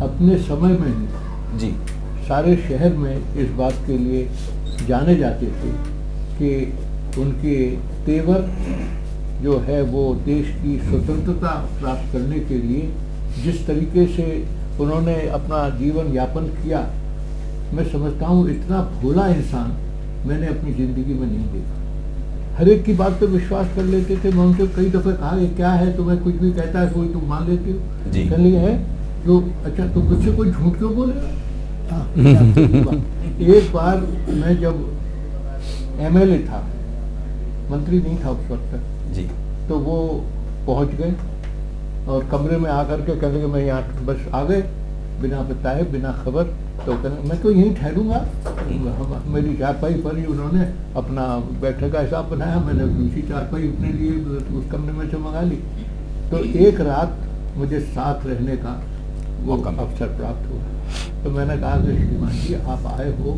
अपने समय में जी सारे शहर में इस बात के लिए जाने जाते थे कि उनके तेवर जो है वो देश की स्वतंत्रता प्राप्त करने के लिए जिस तरीके से उन्होंने अपना जीवन यापन किया, मैं समझता हूँ इतना भोला इंसान मैंने अपनी ज़िंदगी में नहीं देखा। हर एक की बात पे विश्वास कर लेते थे। मैं उनसे कई दफ़े कहा ये क्या है, तुम्हें कुछ भी कहता है कोई तुम मान लेती हो? कहने लगे है तो अच्छा तो तुझसे कोई झूठ क्यों बोलेगा? एक बार मैं जब MLA था, मंत्री नहीं था उस वक्त तक जी, तो वो पहुंच गए और कमरे में आकर के कहने लगे मैं यहाँ बस आ गए बिना बताए बिना खबर। तो कहने मैं तो यहीं ठहरूंगा। मेरी चारपाई पर ही उन्होंने अपना बैठक का हिसाब बनाया, मैंने दूसरी चारपाई अपने लिए उस कमरे में से मंगा ली। तो एक रात मुझे साथ रहने का वो अवसर प्राप्त हुआ। तो मैंने कहा कि श्रीमान जी आप आए हो,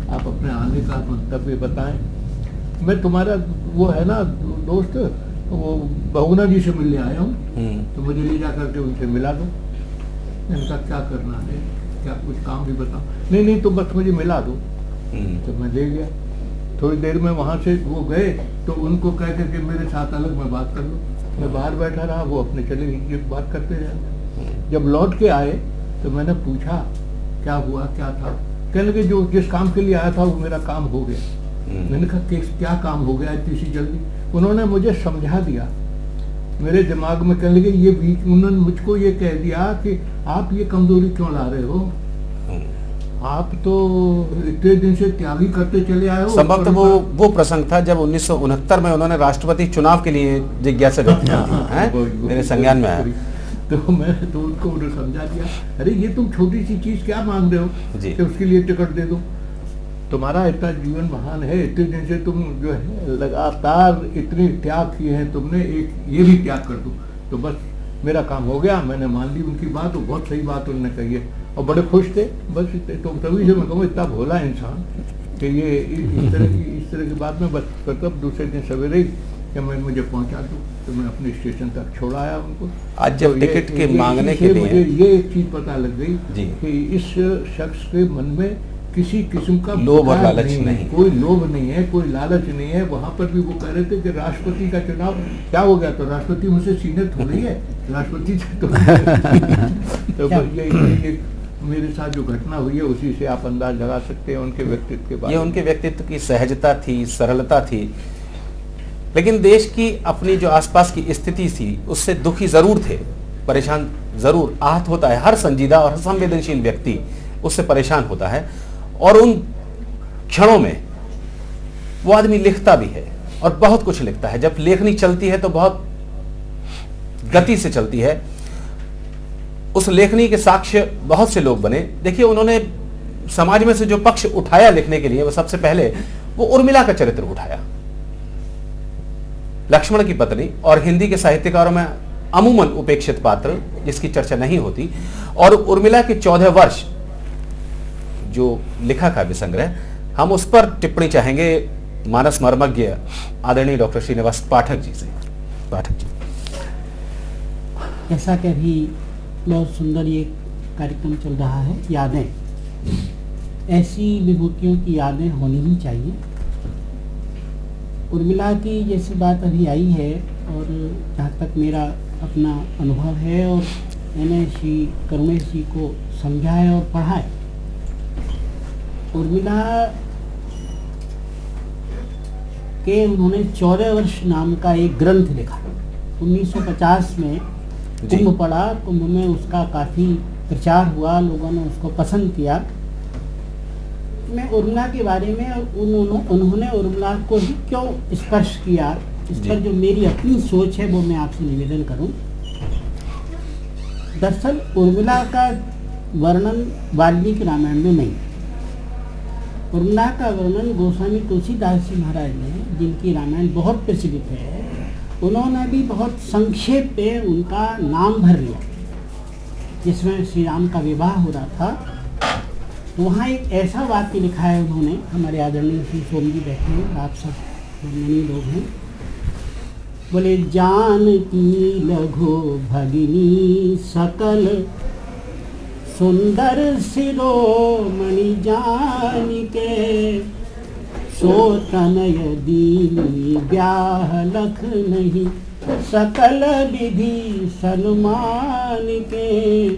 आप अपने आने का मंतव्य बताएं। मैं तुम्हारा वो है ना दोस्त, वो बहुना जी से मिलने आया हूँ, तो मुझे ले जा करके उनसे मिला दो। इनका क्या करना है, क्या कुछ काम भी बताओ? नहीं तो बस मुझे मिला दो। तो मैं ले गया। थोड़ी देर में वहाँ से वो गए तो उनको कह करके मेरे साथ अलग में बात कर लो। मैं बाहर बैठा रहा, वो अपने चले ये बात करते रहे। जब लौट के आए तो मैंने पूछा क्या हुआ, क्या था? कहने लगे जो जिस काम के लिए आया था वो मेरा काम हो गया। मैंने कहा क्या काम हो गया इतनी सी जल्दी? उन्होंने मुझे समझा दिया। मेरे दिमाग में कहने लगे ये बीच उन्होंने मुझको ये कह दिया कि आप ये कमजोरी क्यों ला रहे हो, आप तो इतने दिन से त्यागी करते चले आए हो। संभवतः वो प्रसंग था जब 1969 में उन्होंने राष्ट्रपति चुनाव के लिए जिज्ञासा व्यक्त की, मेरे संज्ञान में आया। तो मैं तो उनको समझा दिया, अरे ये तुम छोटी सी चीज क्या मांग रहे हो कि उसके लिए टिकट दे दो? तुम्हारा इतना जीवन महान है, इतने दिन से तुम जो है लगातार इतने त्याग किए हैं तुमने, एक ये भी त्याग कर दो तो बस मेरा काम हो गया। मैंने मान ली उनकी बात, वो बहुत सही बात उन्होंने कही है और बड़े खुश थे। बस तो तभी से मैं कहूँ इतना भोला इंसान कि ये इस तरह की बात में बस करता। दूसरे दिन सवेरे ही कि मैं मुझे पहुंचा दूँ तो मैं अपने स्टेशन तक छोड़ाया उनको। आज जब टिकट के मांगने के लिए मुझे ये एक चीज़ पता लग गई कि इस शख्स के मन में किसी किस्म का लोभ और लालच नहीं, कोई लोभ नहीं है, कोई लालच नहीं है। वहाँ पर भी वो कह रहे थे कि राष्ट्रपति का चुनाव क्या हो गया, तो राष्ट्रपति मुझसे सीनियर थोड़ी है, राष्ट्रपति तो ये मेरे साथ जो घटना हुई है उसी से आप अंदाज लगा सकते हैं उनके व्यक्तित्व के बारे में। ये उनके व्यक्तित्व की सहजता थी, सरलता थी, लेकिन देश की अपनी जो आसपास की स्थिति थी उससे दुखी जरूर थे, परेशान जरूर, आहत होता है। हर संजीदा और संवेदनशील व्यक्ति उससे परेशान होता है और उन क्षणों में वो आदमी लिखता भी है और बहुत कुछ लिखता है। जब लेखनी चलती है तो बहुत गति से चलती है। उस लेखनी के साक्ष्य बहुत से लोग बने। देखिए उन्होंने समाज में से जो पक्ष उठाया लिखने के लिए, वो सबसे पहले वो उर्मिला का चरित्र उठाया, लक्ष्मण की पत्नी, और हिंदी के साहित्यकारों में अमूमन उपेक्षित पात्र जिसकी चर्चा नहीं होती। और उर्मिला के 14 वर्ष जो लिखा काव्य संग्रह, हम उस पर टिप्पणी चाहेंगे मानस मर्मज्ञ आदरणीय डॉक्टर श्रीनिवास पाठक जी से। पाठक जी, जैसा कि अभी बहुत सुंदर ये कार्यक्रम चल रहा है, यादें, ऐसी विभूतियों की यादें होनी ही चाहिए। उर्मिला की जैसी बात अभी आई है और जहाँ तक मेरा अपना अनुभव है और मैंने श्री करुणेश जी को समझा है और पढ़ा है, उर्मिला के उन्होंने 14 वर्ष नाम का एक ग्रंथ लिखा। 1950 में कुंभ पड़ा, कुंभ में उसका काफ़ी प्रचार हुआ, लोगों ने उसको पसंद किया। मैं उर्मिला के बारे में उन्होंने उर्मिला को ही क्यों स्पर्श किया, इस पर जो मेरी अपनी सोच है वो मैं आपसे निवेदन करूं। दरअसल उर्मिला का वर्णन वाल्मीकि रामायण में नहीं, उर्मिला का वर्णन गोस्वामी तुलसीदास जी महाराज ने, जिनकी रामायण बहुत प्रचलित है, उन्होंने भी बहुत संक्षेप पे उनका नाम भर लिया। जिसमें श्री राम का विवाह हो रहा था, वहाँ एक ऐसा वाक्य लिखा है उन्होंने, हमारे आदरणीय श्री सोम जी बैठे हैं, आप सब मनी लोग हैं, बोले जानकी लघु भगिनी सकल सुंदर शिरोमणि जान के, सो तनय दीनी ब्याह लख नहीं, सकल विधि सन्मान के।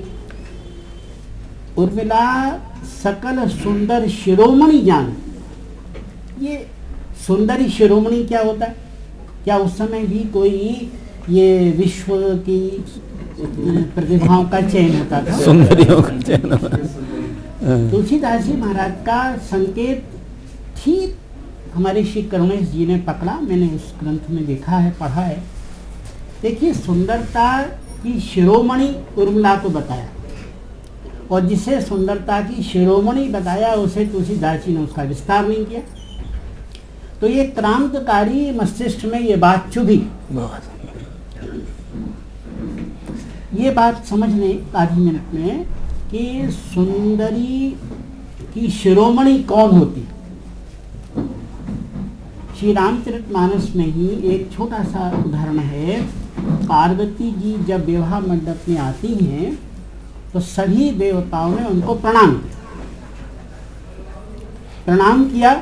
उर्मिला सकल सुंदर शिरोमणि जान। ये सुंदरी शिरोमणि क्या होता है? क्या उस समय भी कोई ये विश्व की प्रतिभाओं का चयन होता था? सुंदरियों का चयन। तुलसीदास जी महाराज का संकेत ठीक हमारे श्री करुणेश जी ने पकड़ा। मैंने उस ग्रंथ में देखा है, पढ़ा है। देखिए, सुंदरता की शिरोमणि उर्मिला को बताया, और जिसे सुंदरता की शिरोमणि बताया उसे तुलसीदास जी ने उसका विस्तार नहीं किया। तो ये क्रांतिकारी मस्तिष्क में ये बात चुभी। ये बात समझने आधी मिनट में कि सुंदरी की शिरोमणि कौन होती। श्री रामचरितमानस में ही एक छोटा सा उदाहरण है। पार्वती जी जब विवाह मंडप में आती हैं तो सभी देवताओं ने उनको प्रणाम किया।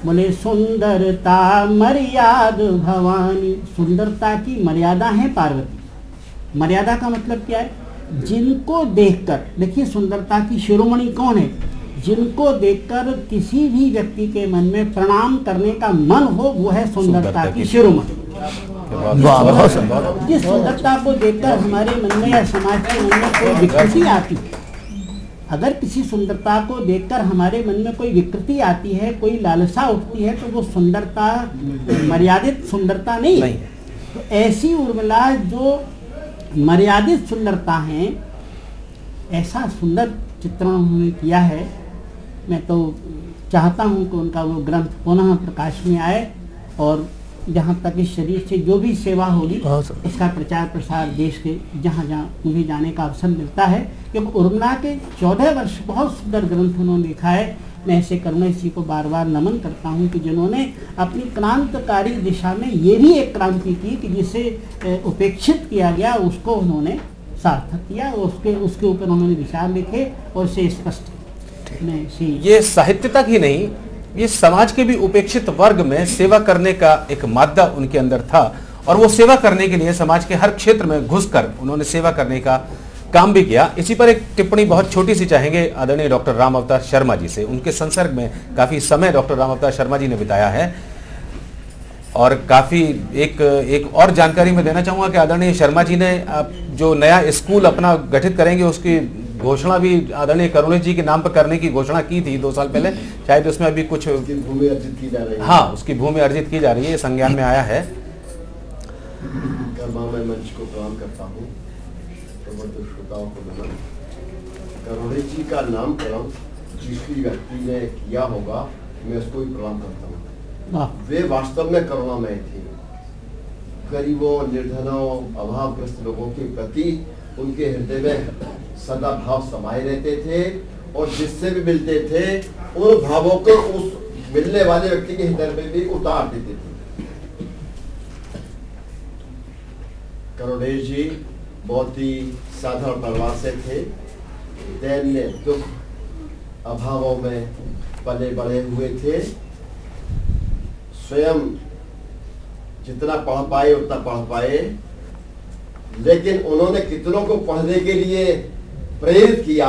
बोले सुंदरता मर्याद भवानी। सुंदरता की मर्यादा है पार्वती। मर्यादा का मतलब क्या है? जिनको देखकर, देखिए सुंदरता की शिरोमणि कौन है? जिनको देखकर किसी भी व्यक्ति के मन में प्रणाम करने का मन हो, वो है सुंदरता की शिरोमणि। जिस सुंदरता को देखकर हमारे मन में या समाज के मन में कोई विकृति आती है, अगर किसी सुंदरता को देखकर हमारे मन में कोई विकृति आती है, कोई लालसा उठती है, तो वो सुंदरता मर्यादित सुंदरता नहीं है। तो ऐसी उर्मिला जो मर्यादित सुंदरता है, ऐसा सुंदर चित्रण उन्होंने किया है। मैं तो चाहता हूँ कि उनका वो ग्रंथ पुनः प्रकाश में आए, और जहाँ तक इस शरीर से जो भी सेवा होगी इसका प्रचार प्रसार देश के जहाँ जहाँ मुझे जाने का अवसर मिलता है। क्योंकि उर्मिला के 14 वर्ष बहुत सुंदर ग्रंथ उन्होंने लिखा है। मैं ऐसे करुणेश जी को बार बार नमन करता हूँ कि जिन्होंने अपनी क्रांतिकारी दिशा में ये भी एक क्रांति की कि जिसे उपेक्षित किया गया उसको उन्होंने सार्थक किया, उसके ऊपर उन्होंने विचार लिखे और उसे स्पष्ट। ये साहित्य तक ही नहीं, ये समाज के भी उपेक्षित वर्ग में सेवा करने का एक मादा उनके अंदर था, और वो सेवा करने के लिए समाज के हर क्षेत्र में घुसकर उन्होंने सेवा करने का काम भी किया। इसी पर एक टिप्पणी बहुत छोटी सी चाहेंगे आदरणीय डॉक्टर राम अवतार शर्मा जी से। उनके संसर्ग में काफी समय डॉक्टर राम अवतार शर्मा जी ने बिताया है, और काफी एक और जानकारी मैं देना चाहूंगा कि आदरणीय शर्मा जी ने जो नया स्कूल अपना गठित करेंगे उसकी घोषणा भी आदरणीय करुणेश जी के नाम पर करने की घोषणा की थी 2 साल पहले। शायद उसमें अभी कुछ भूमि अर्जित की जा रही है। हाँ, उसकी भूमि अर्जित की जा रही है, संज्ञान में आया है। मैं मंच को प्रणाम करता हूँ, श्रोताओं को नमन। करुणेश जी का नामकरण जिस व्यक्ति ने किया होगा, मैं उसको भी प्रणाम करता हूँ। वे वास्तव में करुणामय थे। गरीबों, निर्धनों, अभावग्रस्त लोगों के प्रति उनके हृदय में सदा भाव समाये रहते थे, और जिससे भी मिलते थे उन भावों को उस मिलने वाले व्यक्ति के हृदय में भी उतार देते थे। करुणेश जी बहुत ही साधारण परिवार से थे। दैन्य दुख अभावों में पले बड़े हुए थे। स्वयं जितना पढ़ पाए उतना पढ़ पाए, लेकिन उन्होंने कितनों को पढ़ने के लिए प्रेरित किया